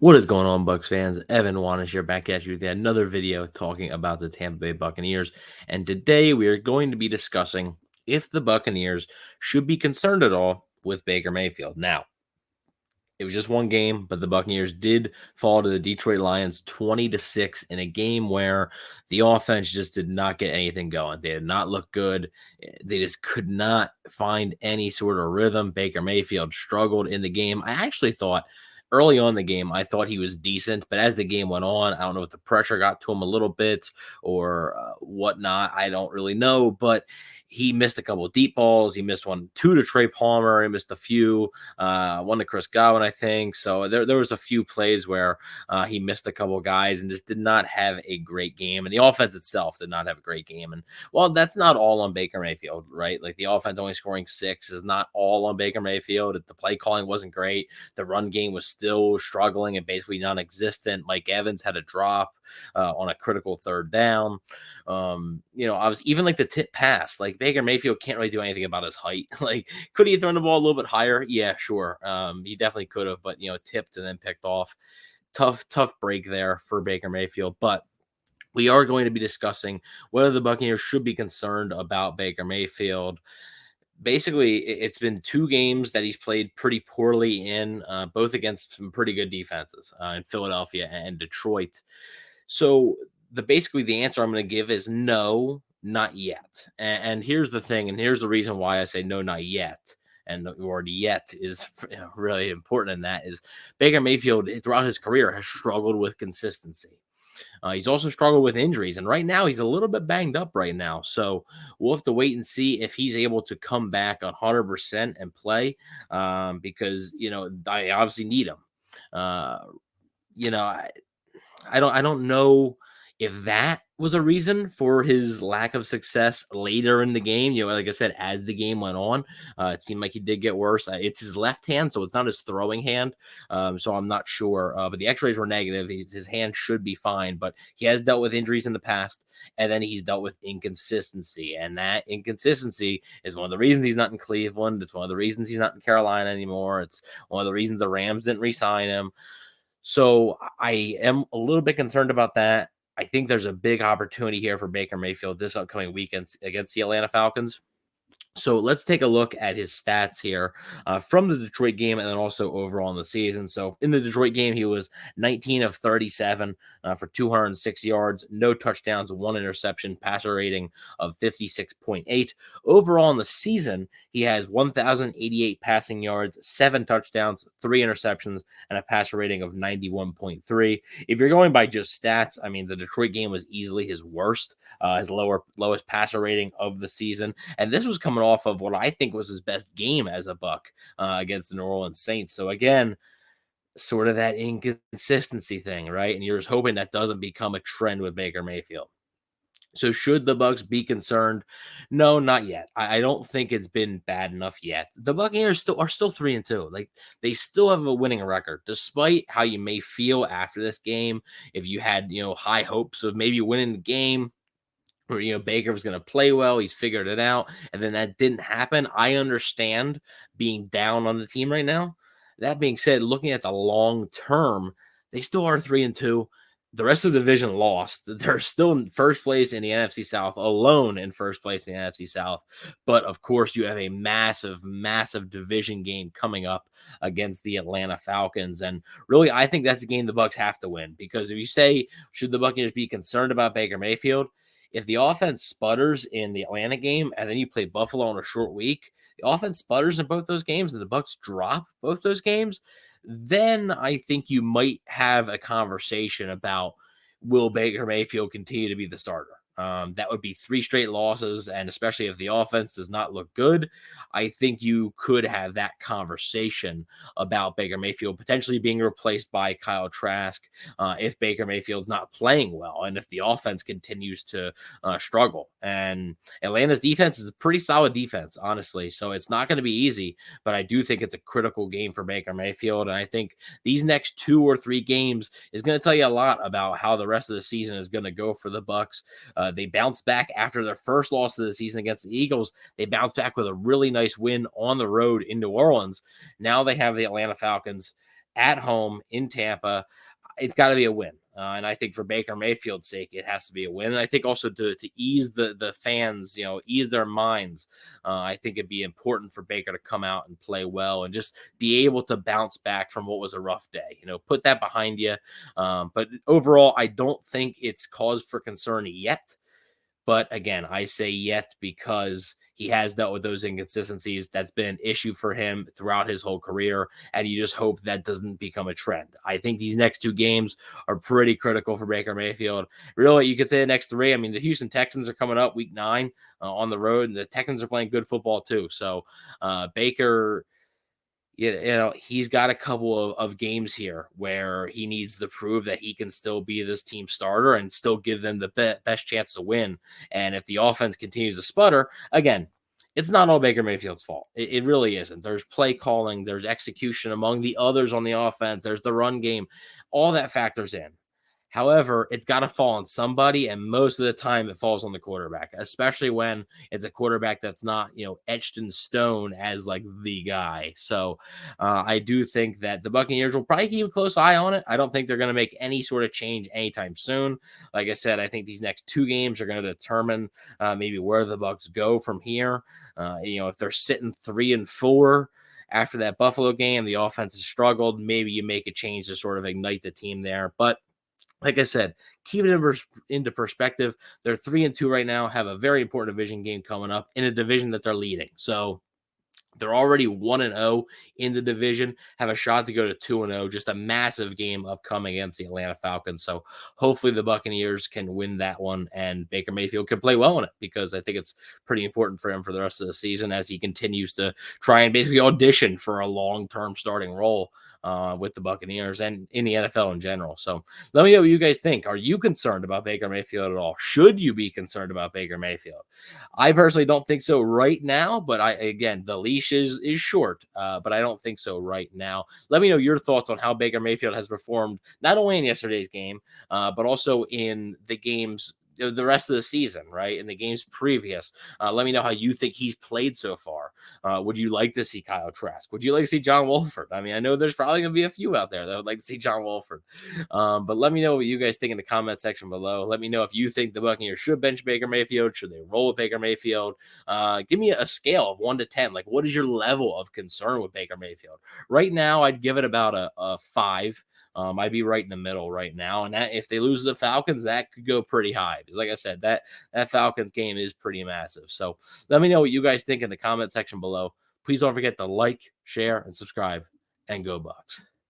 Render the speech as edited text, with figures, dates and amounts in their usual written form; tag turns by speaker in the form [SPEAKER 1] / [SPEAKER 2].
[SPEAKER 1] What is going on, Bucs fans? Evan Wanish here, back at you with another video talking about the Tampa Bay Buccaneers. And today we are going to be discussing if the Buccaneers should be concerned at all with Baker Mayfield. Now, it was just one game, but the Buccaneers did fall to the Detroit Lions 20-6 in a game where the offense just did not get anything going. They did not look good. They just could not find any sort of rhythm. Baker Mayfield struggled in the game. I actually thought early on in the game, I thought he was decent, but as the game went on, I don't know if the pressure got to him a little bit or whatnot. I don't really know, but he missed a couple of deep balls. He missed two to Trey Palmer. He missed a few, one to Chris Godwin, I think. So there was a few plays where he missed a couple of guys and just did not have a great game. And the offense itself did not have a great game. And well, that's not all on Baker Mayfield, right? Like the offense only scoring 6 is not all on Baker Mayfield. The play calling wasn't great. The run game was still struggling and basically non-existent. Mike Evans had a drop on a critical third down. I was even like the tip pass. Like Baker Mayfield can't really do anything about his height. Like, could he have thrown the ball a little bit higher? Yeah, sure. He definitely could have, but tipped and then picked off. Tough break there for Baker Mayfield. But we are going to be discussing whether the Buccaneers should be concerned about Baker Mayfield. Basically, it's been 2 games that he's played pretty poorly in, both against some pretty good defenses in Philadelphia and Detroit. So the answer I'm going to give is no, not yet. And here's the thing, and here's the reason why I say no, not yet. And the word yet is really important in that is Baker Mayfield throughout his career has struggled with consistency. He's also struggled with injuries, and right now he's a little bit banged up right now. So we'll have to wait and see if he's able to come back 100% and play, because I obviously need him. Uh, you know, I, I don't know if that was a reason for his lack of success later in the game. Like I said, as the game went on, it seemed like he did get worse. It's his left hand, so it's not his throwing hand. So I'm not sure. But the X-rays were negative. His hand should be fine, but he has dealt with injuries in the past, and then he's dealt with inconsistency, and that inconsistency is one of the reasons he's not in Cleveland. It's one of the reasons he's not in Carolina anymore. It's one of the reasons the Rams didn't re-sign him. So I am a little bit concerned about that. I think there's a big opportunity here for Baker Mayfield this upcoming weekend against the Atlanta Falcons. So let's take a look at his stats here from the Detroit game and then also overall in the season. So in the Detroit game, he was 19 of 37 for 206 yards, no touchdowns, 1 interception, passer rating of 56.8. Overall in the season, he has 1,088 passing yards, 7 touchdowns, 3 interceptions, and a passer rating of 91.3. If you're going by just stats, I mean, the Detroit game was easily his worst, his lowest passer rating of the season. And this was coming off of what I think was his best game as a Buck against the New Orleans Saints. So again, sort of that inconsistency thing, right? And you're just hoping that doesn't become a trend with Baker Mayfield. So should the Bucs be concerned? No, not yet. I don't think it's been bad enough yet. The Buccaneers are still 3-2. Like they still have a winning record, despite how you may feel after this game. If you had high hopes of maybe winning the game, or Baker was going to play well, he's figured it out, and then that didn't happen. I understand being down on the team right now. That being said, looking at the long term, they still are 3-2. The rest of the division lost. They're still in first place in the NFC South, alone in first place in the NFC South. But of course, you have a massive, massive division game coming up against the Atlanta Falcons. And really, I think that's a game the Bucs have to win, because if you say, should the Buccaneers be concerned about Baker Mayfield? If the offense sputters in the Atlanta game and then you play Buffalo on a short week, the offense sputters in both those games and the Bucs drop both those games, then I think you might have a conversation about, will Baker Mayfield continue to be the starter? That would be 3 straight losses, and especially if the offense does not look good, I think you could have that conversation about Baker Mayfield potentially being replaced by Kyle Trask if Baker Mayfield's not playing well and if the offense continues to struggle. And Atlanta's defense is a pretty solid defense, honestly, so it's not going to be easy, but I do think it's a critical game for Baker Mayfield, and I think these next 2 or 3 games is going to tell you a lot about how the rest of the season is going to go for the Bucs. They bounced back after their first loss of the season against the Eagles. They bounced back with a really nice win on the road in New Orleans. Now they have the Atlanta Falcons. at home in Tampa. It's got to be a win. And I think for Baker Mayfield's sake, it has to be a win. And I think also to ease the fans, ease their minds. I think it'd be important for Baker to come out and play well and just be able to bounce back from what was a rough day. Put that behind you. But overall, I don't think it's cause for concern yet. But again, I say yet because he has dealt with those inconsistencies. That's been an issue for him throughout his whole career. And you just hope that doesn't become a trend. I think these next two games are pretty critical for Baker Mayfield. Really, you could say the next three. I mean, the Houston Texans are coming up week 9 on the road, and the Texans are playing good football too. So Baker, he's got a couple of games here where he needs to prove that he can still be this team starter and still give them the best chance to win. And if the offense continues to sputter, again, it's not all Baker Mayfield's fault. It really isn't. There's play calling, there's execution among the others on the offense, there's the run game. All that factors in. However, it's got to fall on somebody, and most of the time it falls on the quarterback, especially when it's a quarterback that's not, etched in stone as like the guy. So I do think that the Buccaneers will probably keep a close eye on it. I don't think they're going to make any sort of change anytime soon. Like I said, I think these next two games are going to determine maybe where the Bucs go from here. If they're sitting 3-4 after that Buffalo game, the offense has struggled. Maybe you make a change to sort of ignite the team there, but like I said, keep it into perspective. They're 3-2 right now, have a very important division game coming up in a division that they're leading. So they're already 1-0 in the division, have a shot to go to 2-0. Just a massive game upcoming against the Atlanta Falcons. So hopefully the Buccaneers can win that one and Baker Mayfield can play well in it, because I think it's pretty important for him for the rest of the season as he continues to try and basically audition for a long-term starting role with the Buccaneers and in the NFL in general. So let me know what you guys think. Are you concerned about Baker Mayfield at all? Should you be concerned about Baker Mayfield? I personally don't think so right now, but again, the leash is short, but I don't think so right now. Let me know your thoughts on how Baker Mayfield has performed, not only in yesterday's game, but also in the games the rest of the season, right? In the games previous. Let me know how you think he's played so far. Would you like to see Kyle Trask? Would you like to see John Wolford? I mean, I know there's probably going to be a few out there that would like to see John Wolford. But let me know what you guys think in the comment section below. Let me know if you think the Buccaneers should bench Baker Mayfield. Should they roll with Baker Mayfield? Give me a scale of 1 to 10. Like, what is your level of concern with Baker Mayfield? Right now, I'd give it about a 5. I'd be right in the middle right now. And that, if they lose the Falcons, that could go pretty high. Because like I said, that Falcons game is pretty massive. So let me know what you guys think in the comment section below. Please don't forget to like, share, and subscribe. And go Bucs.